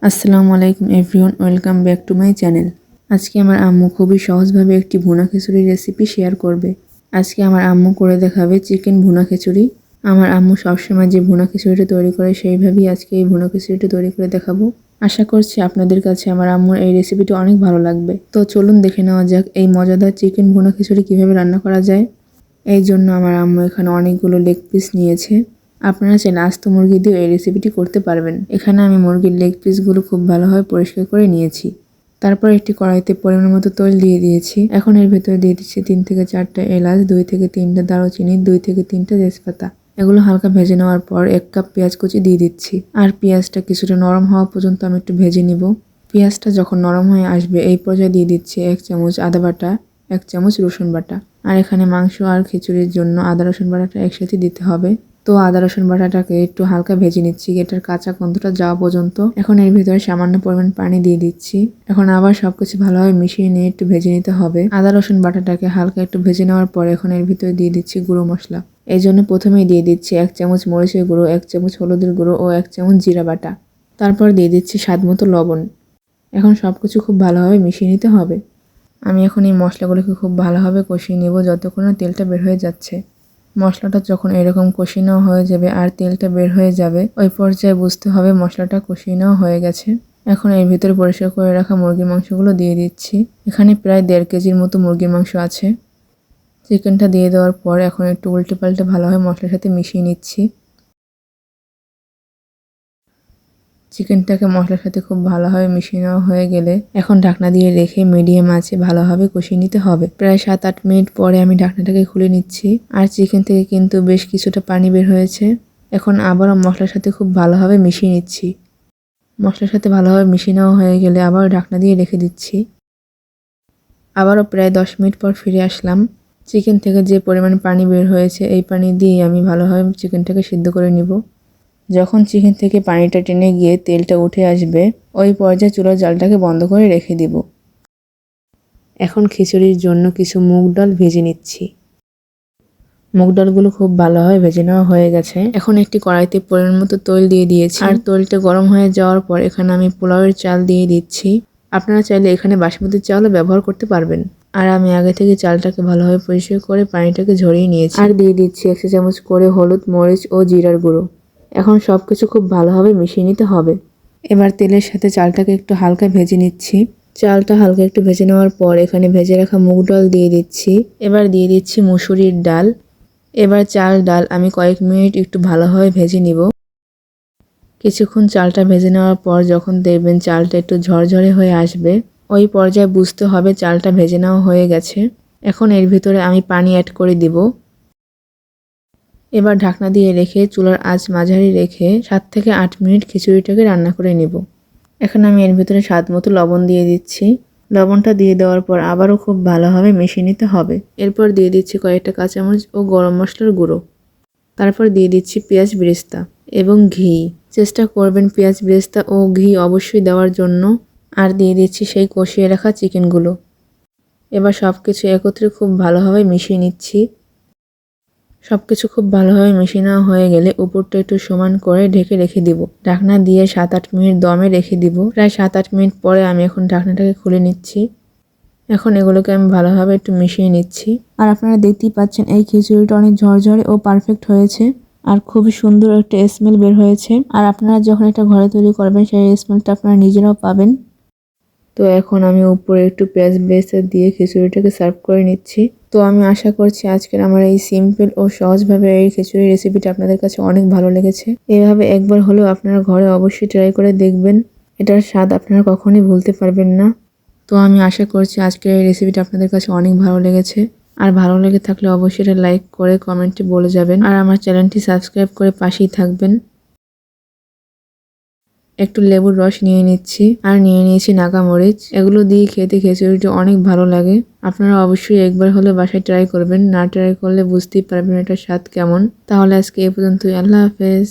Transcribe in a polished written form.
আসসালামু আলাইকুম everyone, welcome back to my channel. আজকে আমার আম্মু খুবই সহজভাবে একটি ভুনা খিচুড়ি রেসিপি শেয়ার করবে। আজকে আমার আম্মু করে দেখাবে চিকেন ভুনা খিচুড়ি। আমার আম্মু সবসময় যে ভুনা খিচুড়িটা তৈরি করে সেইভাবেই আজকে এই ভুনা খিচুড়িটা তৈরি করে দেখাবো। আশা করছি আপনাদের কাছে আমার আম্মুর এই রেসিপিটা অনেক ভালো লাগবে। তো চলুন দেখে নেওয়া যাক এই মজাদার চিকেন ভুনা খিচুড়ি কীভাবে রান্না করা যায়। এই জন্য আমার আম্মু এখানে অনেকগুলো লেগ পিস নিয়েছে। আপনারা চাইলে আস্ত মুরগি দিয়ে এই রেসিপিটি করতে পারবেন। এখানে আমি মুরগির লেগ পিসগুলো খুব ভালোভাবে পরিষ্কার করে নিয়েছি। তারপর একটি কড়াইতে পরিমাণ মতো তেল দিয়ে দিয়েছি। এখন এর ভেতরে দিয়ে দিচ্ছি 3 থেকে 4টা এলাচ, 2 থেকে 3টা দারুচিনি, 2 থেকে 3টা তেজপাতা। এগুলো হালকা ভেজে নেওয়ার পর 1 কাপ পেঁয়াজ কুচি দিয়ে দিচ্ছি। আর পেঁয়াজটা কিছুটা নরম হওয়া পর্যন্ত আমি একটু ভেজে নিব। পেঁয়াজটা যখন নরম হয়ে আসবে এই পর্যায়ে দিয়ে দিচ্ছি 1 চামচ আদা বাটা, 1 চামচ রসুন বাটা। আর এখানে মাংস আর খিচুড়ির জন্য আদা রসুন বাটাটা একসাথে দিতে হবে। তো আদা রসুন বাটাটাকে একটু হালকা ভেজে নিচ্ছি, এটার কাঁচা গন্ধটা যাওয়া পর্যন্ত। এখন এর ভিতরে সামান্য পরিমাণ পানি দিয়ে দিচ্ছি। এখন আবার সবকিছু ভালোভাবে মিশিয়ে নিয়ে একটু ভেজে নিতে হবে। আদা রসুন বাটাটাকে হালকা একটু ভেজে নেওয়ার পর এখন এর ভিতরে দিয়ে দিচ্ছি গুঁড়ো মশলা। এই জন্য প্রথমেই দিয়ে দিচ্ছি 1 চামচ মরিচের গুঁড়ো, 1 চামচ হলুদের গুঁড়ো ও 1 চামচ জিরা বাটা। তারপর দিয়ে দিচ্ছি স্বাদ মতো লবণ। এখন সবকিছু খুব ভালোভাবে মিশিয়ে নিতে হবে। আমি এখন এই মশলাগুলোকে খুব ভালোভাবে কষিয়ে নেব যতক্ষণ না তেলটা বের হয়ে যাচ্ছে। মশলাটা যখন এরকম কষিয়ে নেওয়া হয়ে যাবে আর তেলটা বের হয়ে যাবে, ওই পর্যায়ে বুঝতে হবে মশলাটা কষিয়ে নেওয়া হয়ে গেছে। এখন এর ভিতরে পরিষ্কার করে রাখা মুরগির মাংসগুলো দিয়ে দিচ্ছি। এখানে প্রায় 1.5 কেজির মতো মুরগির মাংস আছে। চিকেনটা দিয়ে দেওয়ার পর এখন একটু উল্টে পাল্টে ভালোভাবে মশলার সাথে মিশিয়ে নিচ্ছি। চিকেনটাকে মশলার সাথে খুব ভালোভাবে মিশিয়ে নেওয়া হয়ে গেলে এখন ঢাকনা দিয়ে রেখে মিডিয়াম আঁচে ভালোভাবে কষিয়ে নিতে হবে। প্রায় 7-8 মিনিট পরে আমি ঢাকনাটাকে খুলে নিচ্ছি। আর চিকেন থেকে কিন্তু বেশ কিছুটা পানি বের হয়েছে। এখন আবারও মশলার সাথে খুব ভালোভাবে মিশিয়ে নিচ্ছি। মশলার সাথে ভালোভাবে মিশিয়ে নেওয়া হয়ে গেলে আবারও ঢাকনা দিয়ে রেখে দিচ্ছি। আবারও প্রায় 10 মিনিট পর ফিরে আসলাম। চিকেন থেকে যে পরিমাণ পানি বের হয়েছে এই পানি দিয়ে আমি ভালোভাবে চিকেনটাকে সিদ্ধ করে নিব। যখন চিকেন থেকে পানিটা টেনে গিয়ে তেলটা উঠে আসবে ওই পর্যায়ে চুলার জালটাকে বন্ধ করে রেখে দিব। এখন খিচুড়ির জন্য কিছু মুগ ডাল ভেজে নিচ্ছি। মুগ ডালগুলো খুব ভালোভাবে ভেজে নেওয়া হয়ে গেছে। এখন একটি কড়াইতে পরিমাণ মতো তেল দিয়ে দিয়েছি। আর তেলটা গরম হয়ে যাওয়ার পর এখানে আমি পোলাওয়ের চাল দিয়ে দিচ্ছি। আপনারা চাইলে এখানে বাসমতি চালও ব্যবহার করতে পারবেন। আর আমি আগে থেকে চালটাকে ভালোভাবে পরিষ্কার করে পানিটাকে ঝরিয়ে নিয়েছি। আর দিয়ে দিচ্ছি 1 চামচ করে হলুদ, মরিচ ও জিরার গুঁড়ো। এখন সবকিছু খুব ভালোভাবে মিশিয়ে নিতে হবে। এবার তেলের সাথে চালটাকে একটু হালকা ভেজে নিচ্ছি। চালটা হালকা একটু ভেজে নেওয়ার পর এখানে ভেজে রাখা মুগ ডাল দিয়ে দিচ্ছি। এবার দিয়ে দিচ্ছি মুসুরির ডাল। এবার চাল ডাল আমি কয়েক মিনিট একটু ভালোভাবে ভেজে নিব। কিছুক্ষণ চালটা ভেজে নেওয়ার পর যখন দেখবেন চালটা একটু ঝরঝরে হয়ে আসবে ওই পর্যায়ে বুঝতে হবে চালটা ভেজে নেওয়া হয়ে গেছে। এখন এর ভিতরে আমি পানি অ্যাড করে দিব। এবার ঢাকনা দিয়ে রেখে চুলার আঁচ মাঝারি রেখে 7 থেকে 8 মিনিট খিচুড়িটাকে রান্না করে নেব। এখন আমি এর ভিতরে স্বাদ মতো লবণ দিয়ে দিচ্ছি। লবণটা দিয়ে দেওয়ার পর আবারও খুব ভালোভাবে মিশিয়ে নিতে হবে। এরপর দিয়ে দিচ্ছি কয়েকটা কাঁচামরিচ ও গরম মশলার গুঁড়ো। তারপর দিয়ে দিচ্ছি পেঁয়াজ বেরেস্তা এবং ঘি। চেষ্টা করবেন পেঁয়াজ বেরেস্তা ও ঘি অবশ্যই দেওয়ার জন্য। আর দিয়ে দিচ্ছি সেই কষিয়ে রাখা চিকেনগুলো। এবার সব কিছু একত্রে খুব ভালোভাবে মিশিয়ে নিচ্ছি। সবকিছু খুব ভালোভাবে মিশিয়ে নেওয়া হয়ে গেলে উপরটা একটু সমান করে ঢেকে রেখে দিব। ঢাকনা দিয়ে 7-8 মিনিট দমে রেখে দিব। প্রায় 7-8 মিনিট পরে আমি এখন ঢাকনাটাকে খুলে নিচ্ছি। এখন এগুলোকে আমি ভালোভাবে একটু মিশিয়ে নিচ্ছি। আর আপনারা দেখতেই পাচ্ছেন এই খিচুড়িটা অনেক ঝরঝরে ও পারফেক্ট হয়েছে। আর খুবই সুন্দর একটা স্মেল বের হয়েছে। আর আপনারা যখন এটা ঘরে তৈরি করবেন সেই স্মেলটা আপনারা নিজেরাও পাবেন। তো এখন আমি উপরে একটু পেঁয়াজ বেরেস্তা দিয়ে খিচুড়িটাকে সার্ভ করে নিচ্ছি। তো আমি আশা করছি আজকের আমার এই সিম্পল ও সহজভাবে এই খিচুড়ি রেসিপিটা আপনাদের কাছে অনেক ভালো লেগেছে। এভাবে একবার হলেও আপনারা ঘরে অবশ্যই ট্রাই করে দেখবেন। এটার স্বাদ আপনারা কখনোই ভুলতে পারবেন না। তো আমি আশা করছি আজকের এই রেসিপিটা আপনাদের কাছে অনেক ভালো লেগেছে। আর ভালো লেগে থাকলে অবশ্যই এটা লাইক করে কমেন্টে বলে যাবেন। আর আমার চ্যানেলটি সাবস্ক্রাইব করে পাশেই থাকবেন। একটু লেবুর রস নিয়ে নিচ্ছি আর নিয়ে নিয়েছি নাগামরিচ। এগুলো দিয়ে খেতে খিচুড়িটা অনেক ভালো লাগে। আপনারা অবশ্যই একবার হলে বাসায় ট্রাই করবেন। না ট্রাই করলে বুঝতেই পারবেন এটার স্বাদ কেমন। তাহলে আজকে এ পর্যন্তই। আল্লাহ হাফেজ।